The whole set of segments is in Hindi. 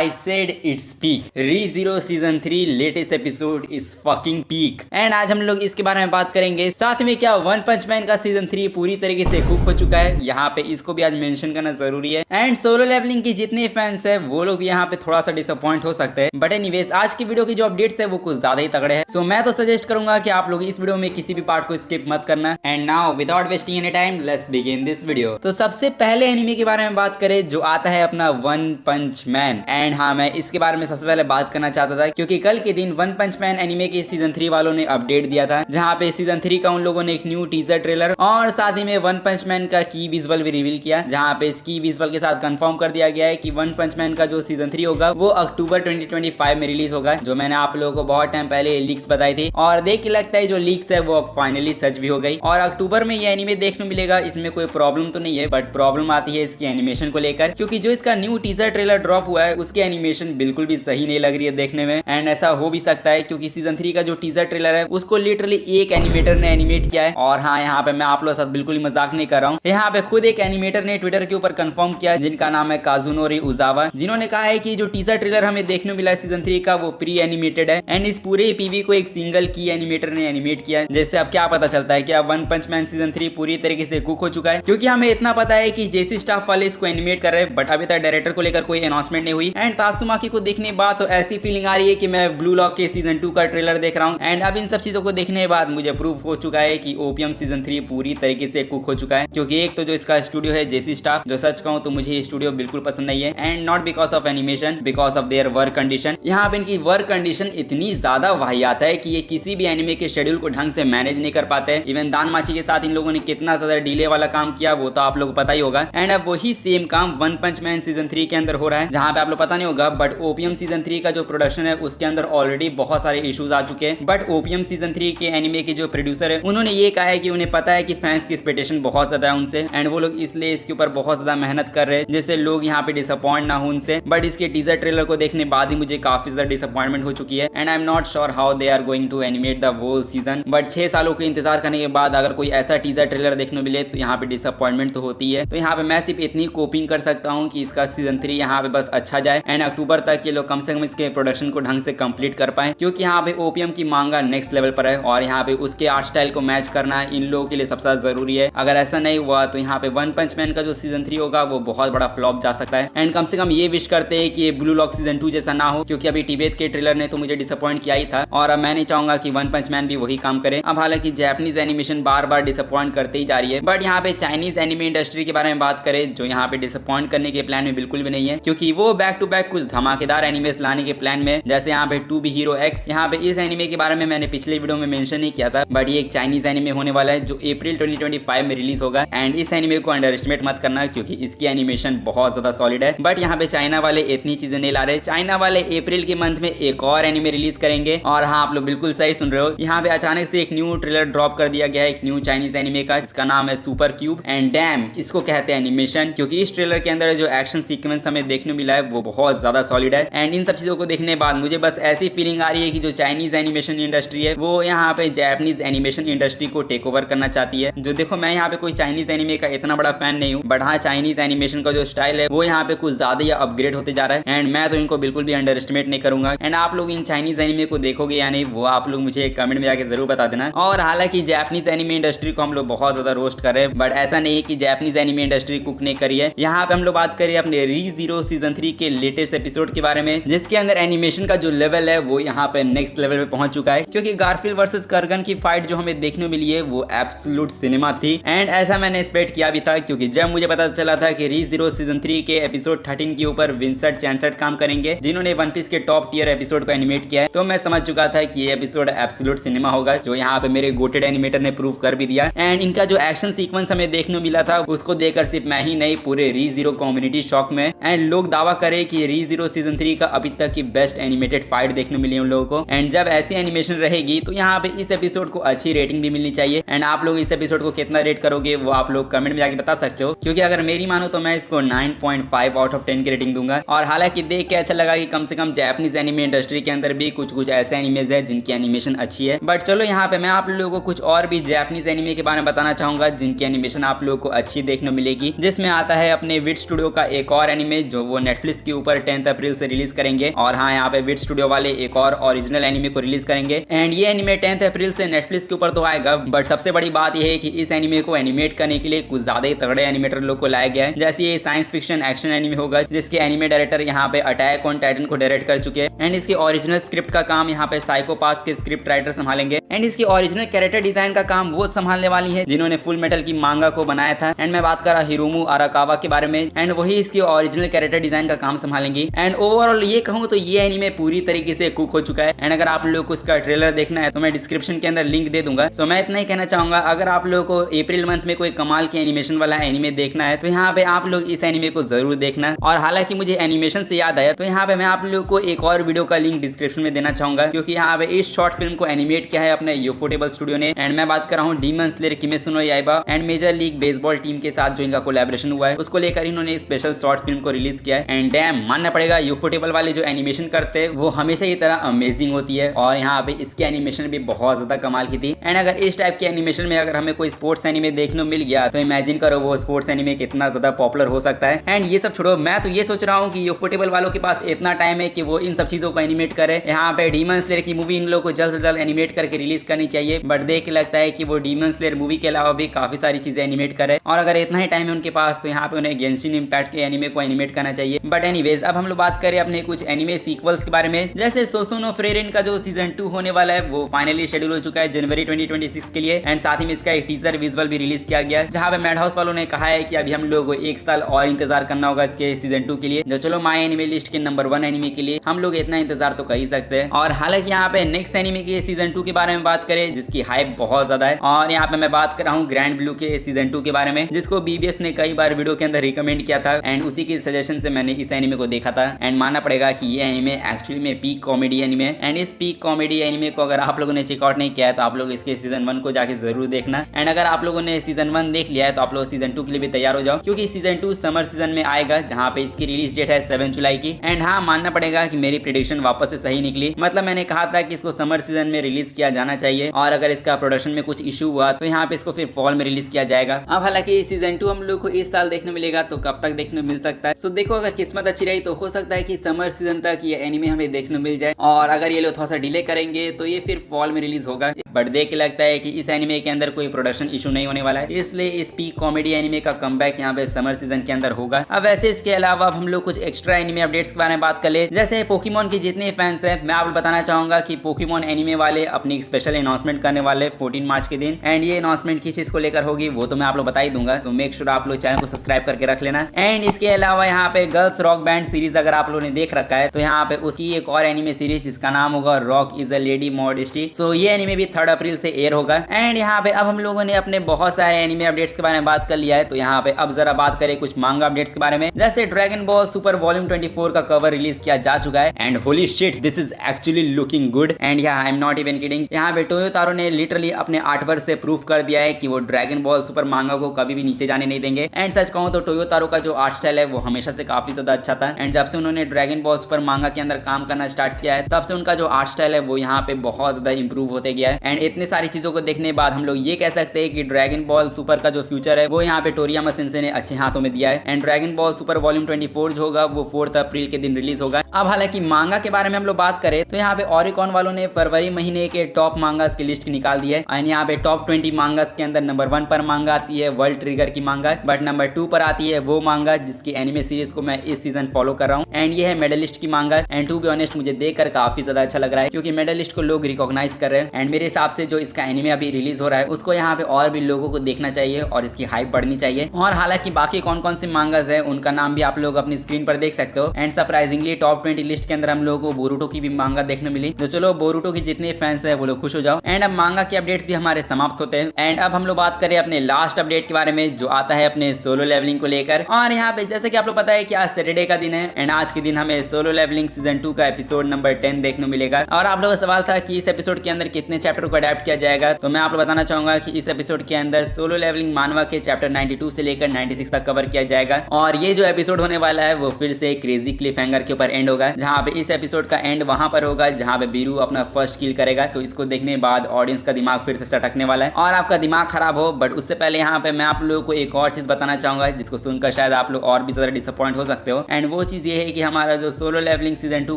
I said it's peak. ReZero season 3 latest episode is fucking peak and आज हम लोग इसके बारे में बात करेंगे। साथ में क्या वन पंच मैन का सीजन 3 पूरी तरीके से कुक हो चुका है, यहाँ पे इसको भी आज मेंशन करना जरूरी है। एंड सोलो लेवलिंग की जितने फैंस है वो लोग भी यहाँ पे थोड़ा सा डिसअपॉइंट हो सकते हैं। बट एनीवेज आज की वीडियो की जो अपडेट्स है वो कुछ ज्यादा ही तगड़े हैं। सो मैं तो सजेस्ट करूंगा कि आप लोग इस वीडियो में किसी भी पार्ट को स्किप मत करना। And now without wasting any time let's begin this video. तो सबसे पहले एनिमे के बारे में बात करें जो आता है अपना वन पंच मैन। एंड हाँ, मैं इसके बारे में सबसे पहले बात करना चाहता था क्योंकि कल के दिन वन पंच मैन एनिमे के सीजन 3 वालों ने अपडेट दिया था, जहाँ पे सीजन 3 का उन लोगों ने एक न्यू टीजर ट्रेलर और साथ ही में वन पंच मैन का की विजुअल भी रिवील किया, जहाँ पे इस की विजुअल के साथ कंफर्म कर दिया गया है कि वन पंच मैन का जो सीजन 3 होगा वो अक्टूबर 2025 में रिलीज होगा, जो मैंने आप लोगों को बहुत टाइम पहले लीक्स बताई थी। और देख के लगता है जो लीक्स है वो फाइनली सच भी हो गई और अक्टूबर में ये एनिमे देखने मिलेगा। इसमें कोई प्रॉब्लम तो नहीं है, बट प्रॉब्लम आती है इसकी एनिमेशन को लेकर, क्योंकि जो इसका न्यू टीजर ट्रेलर ड्रॉप हुआ है उसकी एनिमेशन बिल्कुल भी सही नहीं लग रही है देखने में। एंड ऐसा हो भी सकता है क्योंकि सीजन 3 का जो टीजर ट्रेलर है उसको लिटरली एक एनिमेटर ने एनिमेट किया है। और हाँ, यहाँ पे मैं आप लोगों के साथ बिल्कुल ही मजाक नहीं कर रहा हूँ, यहाँ पे खुद एक एनिमेटर ने ट्विटर के ऊपर कंफर्म किया जिनका नाम है काजुनोरी उजावा, जिन्होंने कहा है कि जो टीजर ट्रेलर हमें देखने मिला है सीजन 3 का वो प्री एनिमेटेड है एंड इस पूरे पीवी को एक सिंगल की एनिमेटर ने एनिमेट किया। जैसे अब क्या पता चलता है कि अब वन पंच मैन सीजन 3 पूरी तरीके से कुक हो चुका है, क्योंकि हमें इतना पता है कि जेसी स्टाफ वाले इसको एनिमेट कर रहे हैं, बट अभी तक डायरेक्टर को लेकर कोई अनाउंसमेंट नहीं हुई। एंड तात्सुमाकी को देखने के बाद तो ऐसी फीलिंग आ रही है कि मैं ब्लू लॉक के सीजन 2 का ट्रेलर देख रहा हूँ। एंड अब इन सब चीजों को देखने के बाद मुझे प्रूफ हो चुका है कि ओपीएम सीजन 3 पूरी तरीके से कुक हो चुका है, क्योंकि एक तो जो इसका स्टूडियो है जेसी स्टाफ, जो सच कहूँ तो मुझे ये स्टूडियो बिल्कुल पसंद नहीं है। And not because of animation, because of their work condition. यहाँ पे इनकी वर्क कंडीशन इतनी ज्यादा वाहियात है कि ये किसी भी एनिमे के शेड्यूल को ढंग से मैनेज नहीं कर पाते हैं। इवन दानमाची के साथ इन लोगों ने कितना ज्यादा डिले वाला काम किया वो तो आप लोग को पता ही होगा। एंड अब वही सेम काम वन पंच मैन सीजन 3 के अंदर हो रहा है, जहाँ पे आप लोग पता नहीं होगा, बट ओपीएम सीजन 3 का जो प्रोडक्शन है उसके अंदर ऑलरेडी बहुत सारे इश्यूज आ चुके हैं। बट ओपीएम सीजन 3 के एनिमे के जो प्रोड्यूसर है उन्होंने ये कहा है कि उन्हें पता है कि फैंस की एक्सपेक्टेशन बहुत ज्यादा है उनसे, एंड वो लोग इसलिए इसके ऊपर बहुत ज्यादा मेहनत कर रहे हैं जिससे लोग यहाँ पे डिसअपॉइंट ना हो उनसे। बट इसके टीजर ट्रेलर को देखने बाद ही मुझे काफी ज्यादा डिसअपॉइंटमेंट हो चुकी है and I am not sure how they are going to animate the whole season. But 6 सालों के इंतजार करने के बाद अगर कोई ऐसा टीजर ट्रेलर देखने मिले तो यहाँ पे डिसअपॉइंटमेंट तो होती है। तो यहाँ पे मैं सिर्फ इतनी कोपिंग कर सकता हूँ कि इसका सीजन 3 यहाँ पे बस अच्छा जाए एंड अक्टूबर तक ये लोग कम से कम इसके प्रोडक्शन को ढंग से कंप्लीट कर पाए, क्योंकि यहाँ पे ओपीएम की मांगा नेक्स्ट लेवल पर है और यहाँ पे उसके आर्ट स्टाइल को मैच करना इन लोगों के लिए सबसे ज्यादा जरूरी है। अगर ऐसा नहीं हुआ तो यहाँ पे वन पंच मैन का जो सीजन 3 होगा वो बहुत बड़ा फ्लॉप जा सकता है। एंड कम से कम ये विश करते हैं कि ये ब्लू लॉक सीजन 2 जैसा ना हो, क्योंकि अभी टिबेट के ट्रेलर ने तो मुझे डिसअपॉइंट किया ही था और अब मैं नहीं चाहूंगा कि वन पंच मैन भी वही काम करे। अब हालांकि जापानीज एनिमेशन बार बार डिसअपॉइंट करते ही जा रही है, बट यहाँ पे चाइनीज एनिमे इंडस्ट्री के बारे में बात करें जो यहाँ पे डिसअपॉइंट करने के प्लान में बिल्कुल भी नहीं है, क्योंकि वो बैक टू बैक कुछ धमाकेदार एनिमेस लाने के प्लान में, जैसे यहाँ पे टू बी हीरो एक्स। यहाँ पे इस एनिमे के बारे में मैंने पिछले वीडियो में मेंशन नहीं किया था, बट ये एक चाइनीज एनिमे होने वाला है जो अप्रैल 2025 में रिलीज होगा। एंड इस एनिमे को अंडर एस्टिमेट मत करना क्योंकि इसकी एनिमेशन बहुत ज्यादा सॉलिड है। बट यहाँ पे चाइना वाले इतनी चीजें नहीं ला रहे। चाइना वाले अप्रैल के मंथ में एक और एनिमे रिलीज करेंगे और हाँ, आप लोग बिल्कुल सही सुन रहे हो, यहाँ पे अचानक से एक न्यू ट्रेलर ड्रॉप कर दिया गया है एक न्यू चाइनीज एनिमे का, जिसका नाम है सुपर क्यूब। एंड डैम इसको कहते हैं एनिमेशन, क्योंकि इस ट्रेलर के अंदर जो एक्शन सीक्वेंस हमें देखने मिला है वो बहुत ज्यादा सॉलिड है। एंड इन सब चीजों को देखने के बाद मुझे बस ऐसी फीलिंग आ रही है कि जो चाइनीज एनिमेशन इंडस्ट्री है वो यहाँ पे जापानीज एनिमेशन इंडस्ट्री को टेक ओवर करना चाहती है। जो देखो, मैं यहाँ पे कोई चाइनीज एनिमे का इतना बड़ा फैन नहीं हूँ, बट हाँ, चाइनीज एनिमेशन का जो स्टाइल है वो यहाँ पे कुछ ज्यादा ही अपग्रेड होते जा रहा है एंड मैं तो इनको बिल्कुल भी अंडर एस्टिमेट नहीं करूंगा। एंड आप लोग इन चाइनीज एनिमे को देखोगे या नहीं वो आप लोग मुझे कमेंट में जाके जरूर बता देना। और हालांकि जापानीज एनिमे इंडस्ट्री को हम लोग बहुत ज्यादा रोस्ट कर रहे हैं, बट ऐसा नहीं है कि जापानीज एनिमे इंडस्ट्री कुक नहीं करी है। यहाँ पे हम लोग बात करें अपने ReZero सीजन 3 के लेटेस्ट एपिसोड के बारे में, जिसके अंदर एनिमेशन का जो लेवल है वो यहाँ पे नेक्स्ट लेवल पे पहुंच चुका है, क्योंकि गारफील्ड वर्सेस कर्गन की फाइट जो हमें देखने मिली है वो एब्सोल्यूट सिनेमा थी। एंड ऐसा मैंने एक्सपेक्ट किया भी था, क्योंकि जब मुझे पता चला था कि ReZero सीजन 3 के एपिसोड 13 के ऊपर विंसेंट चैनसेट काम करेंगे, जिन्होंने वन पीस के टॉप टियर एपिसोड को एनिमेट किया है, तो मैं समझ चुका था कि ये एपिसोड एब्सोल्यूट सिनेमा होगा, जो यहाँ पे मेरे गोटेड एनिमेटर ने प्रूव कर भी दिया। एंड इनका जो एक्शन सीक्वेंस हमें देखने मिला था उसको देखकर सिर्फ मैं ही नहीं, पूरे ReZero कम्युनिटी शॉक में। एंड लोग दावा करे कि ReZero सीजन 3 का अभी तक की बेस्ट एनिमेटेड फाइट देखने मिली उन लोगों को। एंड जब ऐसी एनिमेशन रहेगी तो यहाँ पे इस एपिसोड को अच्छी रेटिंग भी मिलनी चाहिए। एंड आप लोग इस एपिसोड को कितना रेट करोगे वो आप लोग कमेंट में जाके बता सकते हो, क्योंकि अगर मेरी मानो तो मैं इसको 9.5 आउट ऑफ 10 की रेटिंग दूंगा। और हालांकि देख के अच्छा लगा कि कम से कम जापानीज एनिमे इंडस्ट्री के अंदर भी कुछ ऐसे एनिमेज है जिनकी एनिमेशन अच्छी है। बट चलो, यहाँ पे मैं आप लोगों को कुछ और भी जापानीज एनिमे के बारे में बताना चाहूंगा जिनकी एनिमेशन आप लोगों को अच्छी देखने मिलेगी, जिसमें आता है अपने विट स्टूडियो का एक और एनिमे जो वो नेटफ्लिक्स के ऊपर ऊपर 10 अप्रैल से रिलीज करेंगे। और हाँ, यहाँ पे विट स्टूडियो वाले एक और ओरिजिनल एनिमे को रिलीज करेंगे एंड ये एनिमे 10 अप्रैल से नेटफ्लिक्स के ऊपर तो आएगा। बट सबसे बड़ी बात यह है कि इस एनिमे को एनिमेट करने के लिए कुछ ज्यादा ही तगड़े एनिमेटर लोग को लाया गया है। जैसे ये साइंस फिक्शन एक्शन एनिमे होगा जिसके एनिमे डायरेक्टर यहाँ पे अटैक ऑन टाइटन को डायरेक्ट कर चुके हैं एंड इसकी ओरिजिनल स्क्रिप्ट का काम यहाँ पे साइको पास के स्क्रिप्ट राइटर संभालेंगे एंड इसकी ओरिजिनल कैरेक्टर डिजाइन का काम वो संभालने वाली है जिन्होंने फुल मेटल की मांगा को बनाया था। एंड मैं बात कर रहा हिरोमू अराकावा के बारे में एंड वही इसकी ओरिजिनल कैरेक्टर डिजाइन का काम संभालेंगी। एंड ओवरऑल ये कहूँ तो ये एनिमे पूरी तरीके से कुक हो चुका है एंड अगर आप लोगों को इसका ट्रेलर देखना है तो मैं डिस्क्रिप्शन के अंदर लिंक दे दूंगा। सो मैं इतना ही कहना चाहूंगा, अगर आप लोगों को अप्रैल मंथ में कोई कमाल की एनिमेशन वाला एनिमे देखना है तो यहाँ पे आप लोग इस एनिमे को जरूर देखना। और हालांकि मुझे एनिमेशन से याद आया तो यहाँ पे मैं आप लोगों को एक और वीडियो का लिंक डिस्क्रिप्शन में देना चाहूंगा क्योंकि यहाँ पे इस शॉर्ट फिल्म को एनिमेट किया है अपने यूफोटेबल स्टूडियो ने। एंड मैं बात कर रहा हूँ Demon Slayer Kimetsu no Yaiba and Major League Baseball team के साथ जो इनका कोलैबोरेशन हुआ है उसको लेकर इन्होंने स्पेशल शॉर्ट फिल्म को रिलीज किया है। एंड डैम मानना पड़ेगा यूफोटेबल वाले जो एनिमेशन करते हैं वो हमेशा की तरह अमेजिंग होती है और यहाँ पे इसकी एनिमेशन भी बहुत ज्यादा कमाल की थी। एंड अगर इस टाइप के एनिमेशन में अगर हमें कोई स्पोर्ट्स एनिमे देखने मिल गया तो इमेजिन करो वो स्पोर्ट्स एनिमे कितना ज्यादा पॉपुलर हो सकता है। एंड ये सब छोड़ो, मैं तो ये सोच रहा हूँ कि यूफोटेबल वालों के पास इतना टाइम है कि वो इन सब चीजों को एनिमेट करे। यहाँ पे डीमन स्लेयर की मूवी इन लोगों को जल्द से जल्द एनिमेट करके रिलीज करनी चाहिए। बट देख के लगता है कि वो डीमन स्लेयर मूवी के अलावा भी काफी सारी चीजें एनिमेट करे और अगर इतना ही टाइम है उनके पास तो यहाँ पे उन्हें गेंशिन इम्पैक्ट के एनिमे को एनिमेट करना चाहिए। बट एनीवेज अब हम लोग बात करें अपने कुछ एनिमे सीक्वल्स के बारे में। जैसे सोसो नो फ्रेरेन का जो सीजन 2 होने वाला है वो फाइनली शेड्यूल हो चुका है जनवरी 2026 के लिए। एंड साथ ही में इसका एक टीजर विजुअल भी रिलीज किया गया जहाँ पे मैडहाउस वालों ने कहा है कि अभी हम लोगों को 1 साल और इंतजार करना होगा इसके सीजन 2 के लिए। जो चलो माय एनिमे लिस्ट के नंबर 1 एनिमे के लिए हम लोग इतना इंतजार तो कर ही सकते हैं। और हालांकि यहाँ पे नेक्स्ट एनिमे के सीजन 2 के बारे में बात करें जिसकी हाइप बहुत ज्यादा है और यहाँ पे मैं बात कर रहा हूँ ग्रैंड ब्लू के सीजन 2 के बारे में जिसको बीबीएस ने कई बार वीडियो के अंदर रिकमेंड किया था एंड उसी की सजेशन से मैंने इस एनिमे को देखा था। एंड मानना पड़ेगा कि ये एनिमे एक्चुअली में पीक कॉमेडी एनिमे एंड इस पीक कॉमेडी एनिमे को अगर आप लोगों ने चेकआउट नहीं किया है तो आप लोग इसके सीजन 1 को जाके जरूर देखना। एंड अगर आप लोगों ने सीजन 1 देख लिया है तो आप लोग सीजन 2 के लिए भी तैयार हो जाओ क्योंकि सीजन 2 समर सीजन में आएगा जहाँ पे इसकी रिलीज डेट है 7 जुलाई की। एंड हाँ, मानना पड़ेगा कि मेरी प्रेडिक्शन वापस से सही निकली। मतलब मैंने कहा था कि इसको समर सीजन में रिलीज किया जाना चाहिए और अगर इसका प्रोडक्शन में कुछ इशू हुआ तो यहाँ पे इसको फिर फॉल में रिलीज किया जाएगा। अब हालांकि सीजन 2 हम लोग को इस साल देखने मिलेगा तो कब तक देखने मिल सकता है। सो देखो, अगर किस्मत अच्छी रही तो हो सकता है कि समर सीजन तक ये एनिमे हमें देखने मिल जाए और अगर ये लोग थोड़ा सा डिले करेंगे तो ये फिर फॉल में रिलीज होगा। बट देख के लगता है कि इस एनिमे के अंदर कोई प्रोडक्शन इशू नहीं होने वाला है, इसलिए इस पीक कॉमेडी एनिमे का कमबैक यहाँ पे समर सीजन के अंदर होगा। अब वैसे इसके अलावा अब हम लोग कुछ एक्स्ट्रा एनिमे अपडेट्स के बारे में बात कर ले। जैसे पोकेमॉन के जितने फैंस हैं मैं आपको बताना चाहूंगा कि पोकेमॉन एनिमे वाले अपनी स्पेशल अनाउंसमेंट करने वाले 14 मार्च के दिन। एंड ये अनाउंसमेंट किस चीज को लेकर होगी वो तो मैं आप लोग बता ही दूंगा। सो मेक श्योर आप लोग चैनल को सब्सक्राइब करके रख लेना। एंड इसके अलावा यहाँ पे गर्ल्स रॉक बैंड सीरीज अगर आप लोगों ने देख रखा है तो यहाँ पे उसकी एक और एनिमे सीरीज जिसका नाम होगा Rock is a lady modesty. So ये एनिमे भी 3 अप्रैल से एयर होगा। एंड यहाँ पे अब हम लोगों ने अपने बहुत सारे एनिमे अपडेट्स के बारे में बात कर लिया है तो यहाँ पे अब जरा बात करें कुछ मांगा अपडेट्स के बारे में। जैसे ड्रैगन बॉल सुपर वॉल्यूम 24 का कवर रिलीज किया जा चुका है and holy shit this is actually looking good. And I am not even kidding, यहाँ पे टोयोतारो ने लिटरली अपने आर्टवर्क से प्रूफ कर दिया है कि वो ड्रैगन बॉल सुपर मांगा को कभी भी नीचे जाने नहीं देंगे। एंड सच कहूँ तो टोयोतारो का जो आर्ट स्टाइल है वो हमेशा से काफी ज्यादा अच्छा था। एंड जब से उन्होंने ड्रैगन बॉल सुपर मांगा के अंदर काम करना स्टार्ट किया है तब से उनका जो आर्ट स्टाइल है वो यहाँ पे बहुत ज्यादा इंप्रूव होते गया है। एंड इतनी सारी चीजों को देखने के बाद हम लोग ये कह सकते हैं कि ड्रैगन बॉल सुपर का जो फ्यूचर है वो यहाँ पे टोरियामा सेंसेई ने अच्छे हाथों में दिया है। And dragon ball super volume 24 जो होगा वो 4 अप्रैल के दिन रिलीज होगा। अब हालांकि मांगा के बारे में हम लोग बात करें तो यहाँ पे ओरिकॉन वालों ने फरवरी महीने के टॉप मांगास की लिस्ट निकाल दी है। एंड यहाँ पे टॉप 20 मांगास के अंदर नंबर 1 पर मांगा आती है वर्ल्ड ट्रिगर की मांगा, बट नंबर 2 पर आती है वो मांगा जिसकी एनिमे सीरीज को मैं इस सीजन फॉलो कर रहा हूँ एंड ये है मेडलिस्ट की मांगा। एंड टू बी ऑनेस्ट मुझे देखकर काफी ज्यादा अच्छा लग रहा है क्योंकि मेडलिस्ट को लोग रिकॉग्नाइज कर रहे हैं। एंड मेरे हिसाब से जो इसका एनिमे अभी रिलीज हो रहा है उसको यहाँ पे और भी लोगों को देखना चाहिए और इसकी हाइप बढ़नी चाहिए। और हालांकि बाकी कौन कौन से मांगास है उनका नाम भी आप लोग अपनी स्क्रीन पर देख सकते हो। एंड सरप्राइजिंगली टॉप 20 लिस्ट के अंदर हम लोगों को बोरुटो की भी मांगा देखने मिली। तो चलो बोरुटो की जितने फैंस है वो लोग खुश हो जाओ। एंड अब मांगा के अपडेट्स भी हमारे समाप्त होते हैं। एंड अब हम लोग बात करें अपने लास्ट अपडेट के बारे में जो आता है अपने सोलो लेवलिंग को लेकर। और यहाँ पे जैसे कि आप लोग पता है कि आज सैटरडे का दिन है एंड आज के दिन हमें सोलो लेवलिंग सीजन 2 का एपिसोड नंबर 10 देखने मिलेगा। और आप लोगों का सवाल था कि इस एपिसोड के अंदर कितने चैप्टर को अडेप्ट किया जाएगा, तो मैं आप लोग बताना चाहूंगा कि इस एपिसोड के अंदर सोलो लेवलिंग मानवा के चैप्टर 92 से लेकर 96 तक कवर किया जाएगा। और ये जो एपिसोड होने वाला है वो फिर से क्रेजी क्लिफ हैंगर के ऊपर एंड होगा, जहाँ पे इस एपिसोड का एंड वहां पर होगा जहाँ पे बीरू अपना फर्स्ट किल करेगा। तो इसको देखने के बाद ऑडियंस का दिमाग फिर से सटकने वाला है और आपका दिमाग खराब हो। बट उससे पहले यहाँ पे मैं आप लोगों को एक और चीज बताना चाहूंगा जिसको सुनकर शायद आप लोग और भी ज्यादा डिसअपॉइंट हो सकते हो। एंड वो वो चीज ये है कि हमारा जो सोलो लेवलिंग सीजन 2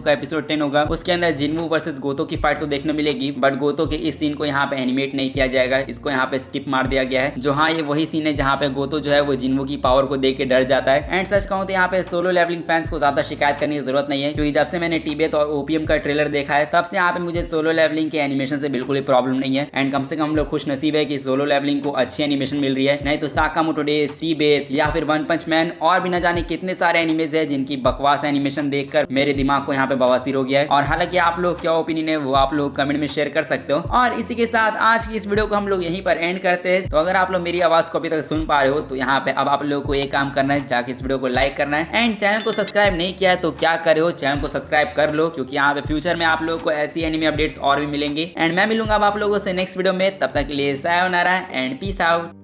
का एपिसोड 10 होगा उसके अंदर जिनवू वर्सेस गोतो की फाइट तो देखने मिलेगी, बट गोतो के इस सीन को यहाँ पे एनिमेट नहीं किया जाएगा, इसको यहाँ पे स्किप मार दिया गया है। जो हाँ ये वही सीन है जहाँ पे गोतो जो है वो जिनवू की पावर को देख के डर जाता है। एंड सच कहूँ तो यहाँ पे सोलो लेवलिंग फैंस को ज्यादा शिकायत करने की जरूरत नहीं है, क्योंकि जब से मैंने टिबेट और ओपीएम का ट्रेलर देखा है तब से यहाँ पे मुझे सोलो लेवलिंग के एनिमेशन से बिल्कुल ही प्रॉब्लम नहीं है। एंड कम से कम हम लोग खुश नसीब है कि सोलो लेवलिंग को अच्छी एनिमेशन मिल रही है, नहीं तो साकामोटो डेज, टिबेट या फिर वन पंच मैन और भी न जाने कितने सारे एनिमेज है जिनकी बकवास एनिमेशन देखकर मेरे दिमाग को यहाँ पे बवासीर हो गया है। और हालांकि आप लोग क्या ओपिनियन है वो आप लोग कमेंट में शेयर कर सकते हो। और इसी के साथ आज की इस वीडियो को हम लोग यहीं पर एंड करते हैं। तो अगर आप लोग मेरी आवाज को अभी तक सुन पा रहे हो तो यहाँ पे अब आप लोगों को एक काम करना है, जाके इस वीडियो को लाइक करना है। एंड चैनल को सब्सक्राइब नहीं किया है तो क्या करे हो, चैनल को सब्सक्राइब कर लो, क्योंकि यहाँ पे फ्यूचर में आप लोगों को ऐसी एनिमे अपडेट्स और भी मिलेंगे। एंड मैं मिलूंगा आप लोगों से नेक्स्ट वीडियो में, तब तक के लिए सायोनारा एंड पीस आउट।